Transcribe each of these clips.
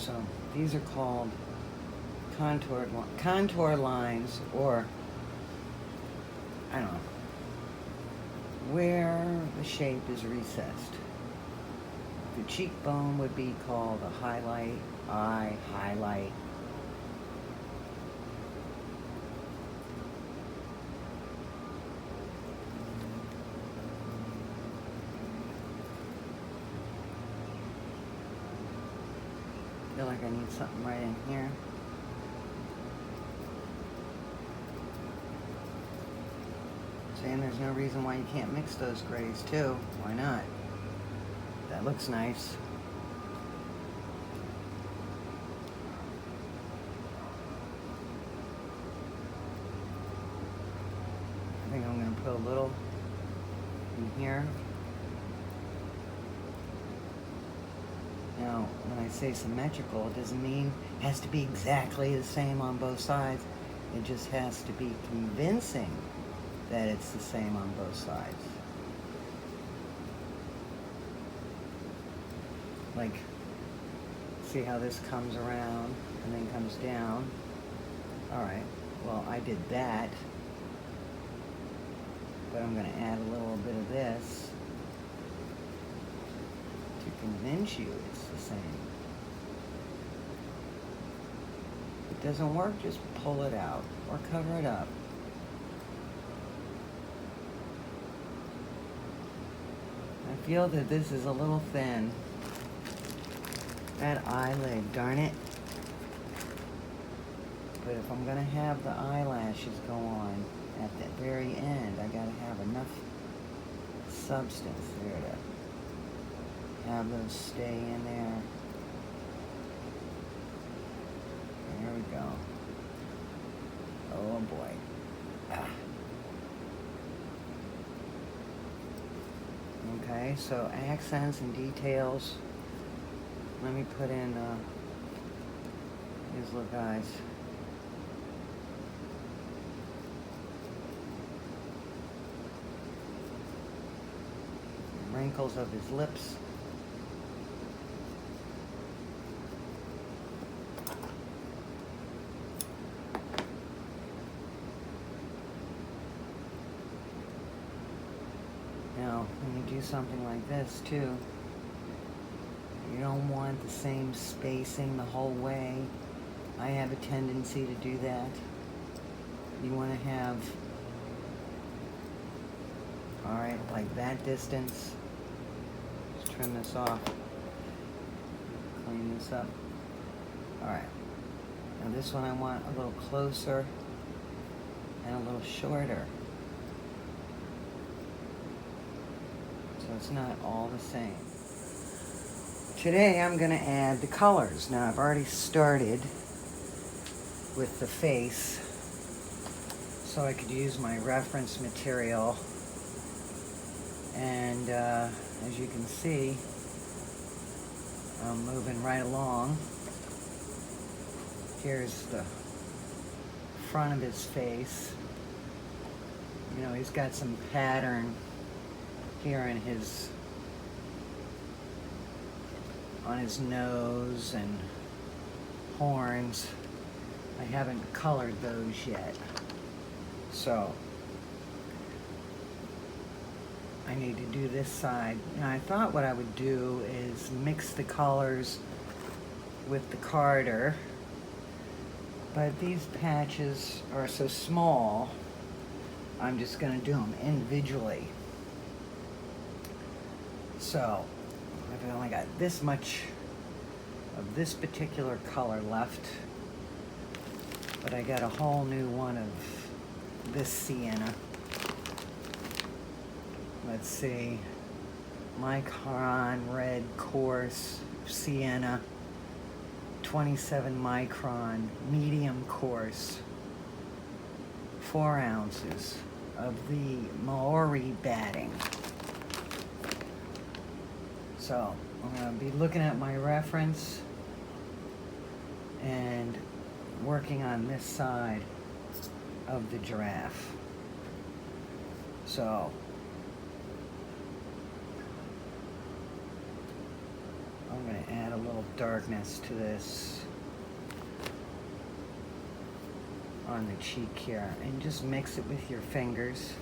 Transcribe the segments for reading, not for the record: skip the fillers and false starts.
So these are called contour lines, or I don't know, where the shape is recessed. The cheekbone would be called a highlight, eye highlight. I feel like I need something right in here. And there's no reason why you can't mix those grays too. Why not? That looks nice. I think I'm going to put a little in here. Now, when I say symmetrical, it doesn't mean it has to be exactly the same on both sides. It just has to be convincing that it's the same on both sides. Like, see how this comes around and then comes down? Alright, well, I did that, but I'm going to add a little bit of this to convince you it's the same. If it doesn't work, just pull it out or cover it up. I feel that this is a little thin. That eyelid, darn it. But if I'm gonna have the eyelashes go on at the very end, I gotta have enough substance there to have those stay in there. There we go. Oh boy. Ah. Okay, so accents and details. Let me put in these little guys. Wrinkles of his lips. Now, when you do something like this too, you don't want the same spacing the whole way. I have a tendency to do that. You want to have, all right, like that distance. Just trim this off. Clean this up. All right. Now this one I want a little closer and a little shorter. So it's not all the same. Today I'm going to add the colors. Now I've already started with the face, so I could use my reference material. And as you can see, I'm moving right along. Here's the front of his face. You know, he's got some pattern here in his on his nose and horns. I haven't colored those yet. So I need to do this side. Now I thought what I would do is mix the colors with the carder, but these patches are so small, I'm just gonna do them individually. So I've only got this much of this particular color left, but I got a whole new one of this sienna. Let's see, micron red coarse sienna, 27 micron medium coarse, 4 ounces of the Maori batting. So I'm going to be looking at my reference and working on this side of the giraffe. So I'm I'm going to add a little darkness to this on the cheek here, and just mix it with your fingers.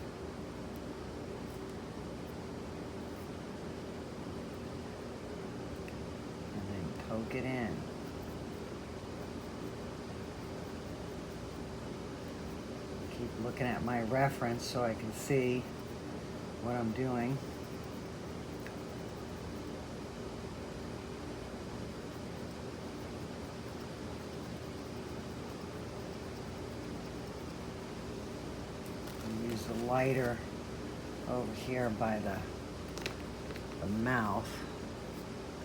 And then poke it in. Keep looking at my reference so I can see what I'm doing. Use the lighter over here by the mouth.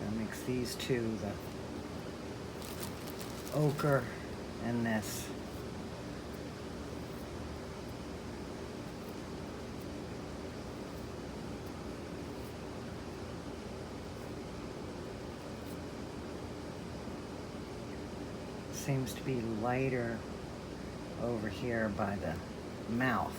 I'm gonna mix these two, the ochre and this. Seems to be lighter over here by the mouth.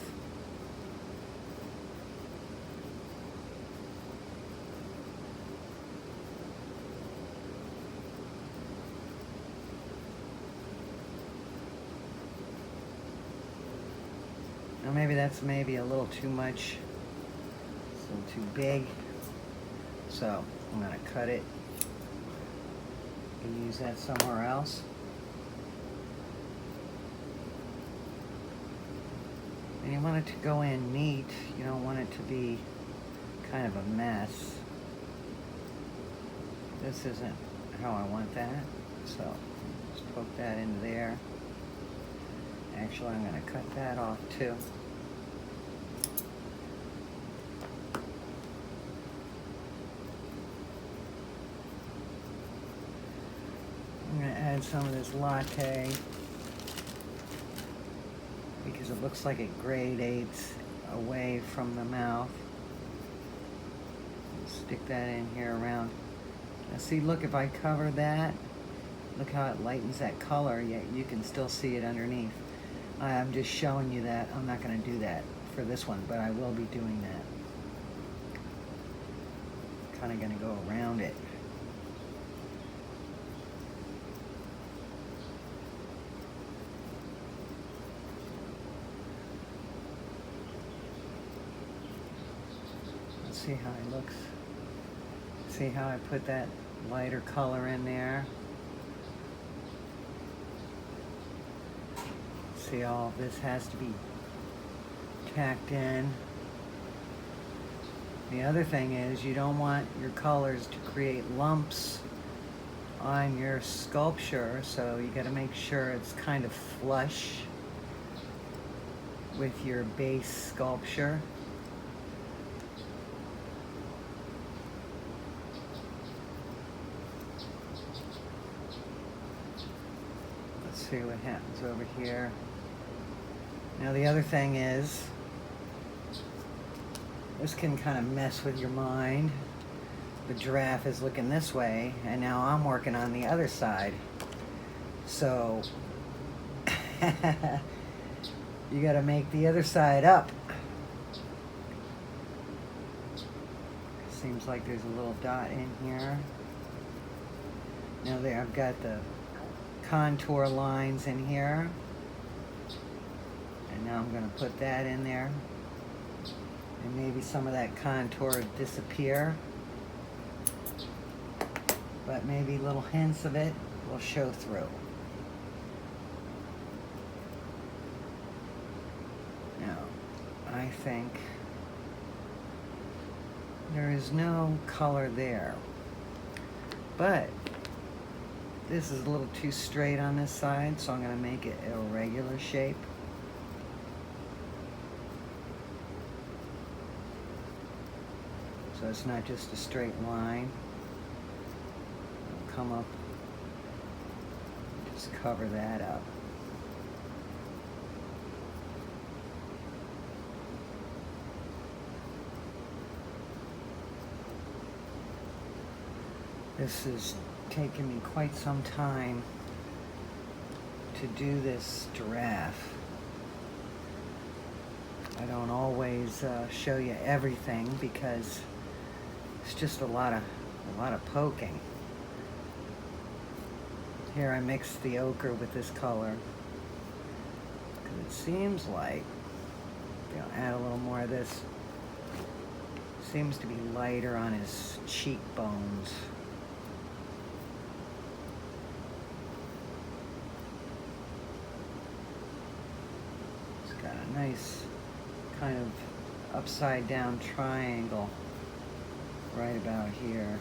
Now maybe that's maybe a little too much, it's a little too big, so I'm going to cut it and use that somewhere else. And you want it to go in neat, you don't want it to be kind of a mess. This isn't how I want that, so just poke that into there. Actually, I'm going to cut that off too. I'm going to add some of this latte because it looks like it gradates away from the mouth. Stick that in here around. Now see, look, if I cover that, look how it lightens that color, yet you can still see it underneath. I'm just showing you that. I'm not going to do that for this one, but I will be doing that. Kind of going to go around it. Let's see how it looks. See how I put that lighter color in there? See, all this has to be tacked in. The other thing is you don't want your colors to create lumps on your sculpture, so you got to make sure it's kind of flush with your base sculpture. Let's see what happens over here. Now the other thing is, this can kind of mess with your mind. The giraffe is looking this way, and now I'm working on the other side. So, you gotta make the other side up. Seems like there's a little dot in here. Now there, I've got the contour lines in here. And now I'm going to put that in there, and maybe some of that contour will disappear, but maybe little hints of it will show through. Now, I think there is no color there, but this is a little too straight on this side, so I'm going to make it a regular shape. So it's not just a straight line. It'll come up, just cover that up. This is taking me quite some time to do this giraffe. I don't always show you everything because it's just a lot of poking. Here I mixed the ochre with this color. Because it seems like, add a little more of this. Seems to be lighter on his cheekbones. He's got a nice kind of upside down triangle right about here.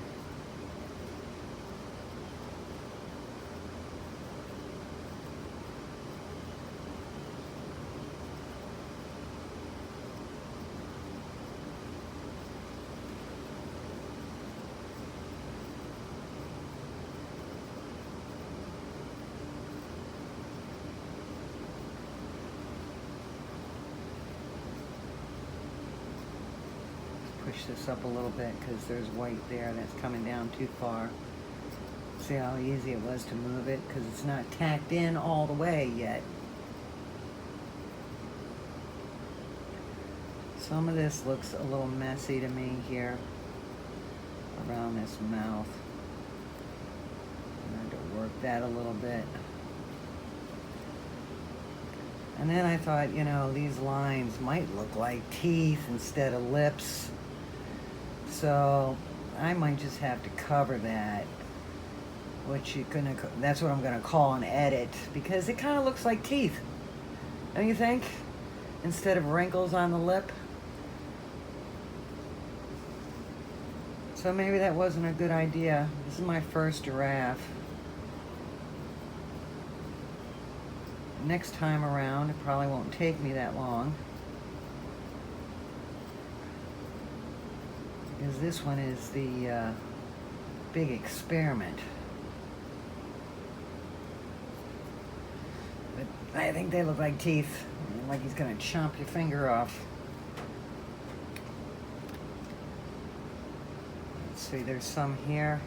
Push this up a little bit because there's white there that's coming down too far. See how easy it was to move it because it's not tacked in all the way yet. Some of this looks a little messy to me here around this mouth. I had to work that a little bit. And then I thought, these lines might look like teeth instead of lips. So I might just have to cover that, that's what I'm gonna call an edit, because it kind of looks like teeth, don't you think? Instead of wrinkles on the lip. So maybe that wasn't a good idea. This is my first giraffe. Next time around, it probably won't take me that long. Because this one is the big experiment. But I think they look like teeth, like he's gonna chomp your finger off. Let's see, there's some here.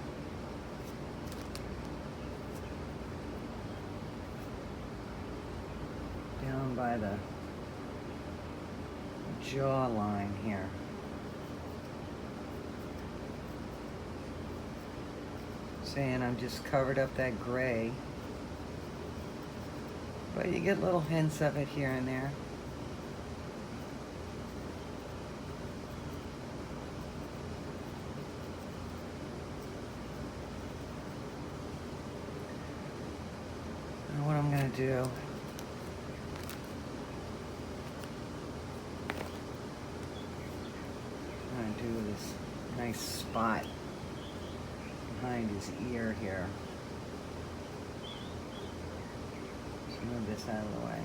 Down by the jawline here. Saying I've just covered up that gray, but you get little hints of it here and there. And what I'm gonna do, I'm gonna do this nice spot behind his ear here. Let's move this out of the way.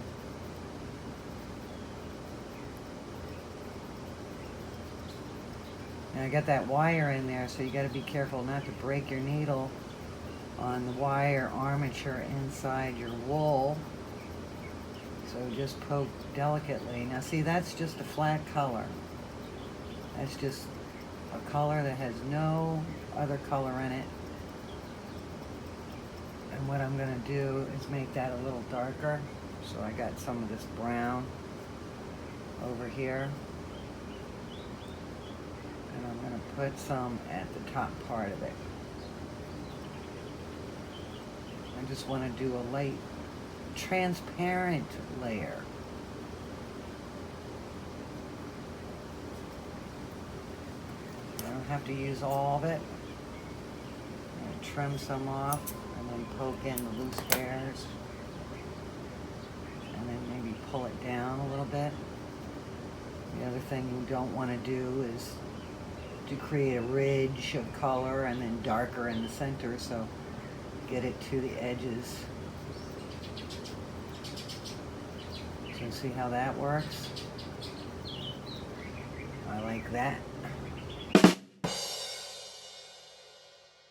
And I got that wire in there, so you got to be careful not to break your needle on the wire armature inside your wool. So just poke delicately. Now see, that's just a flat color. That's just a color that has no other color in it. And what I'm going to do is make that a little darker. So I got some of this brown over here. And I'm going to put some at the top part of it. I just want to do a light transparent layer. I don't have to use all of it. I'm going to trim some off and then poke in the loose hairs. And then maybe pull it down a little bit. The other thing you don't want to do is to create a ridge of color and then darker in the center, so get it to the edges. So see how that works? I like that.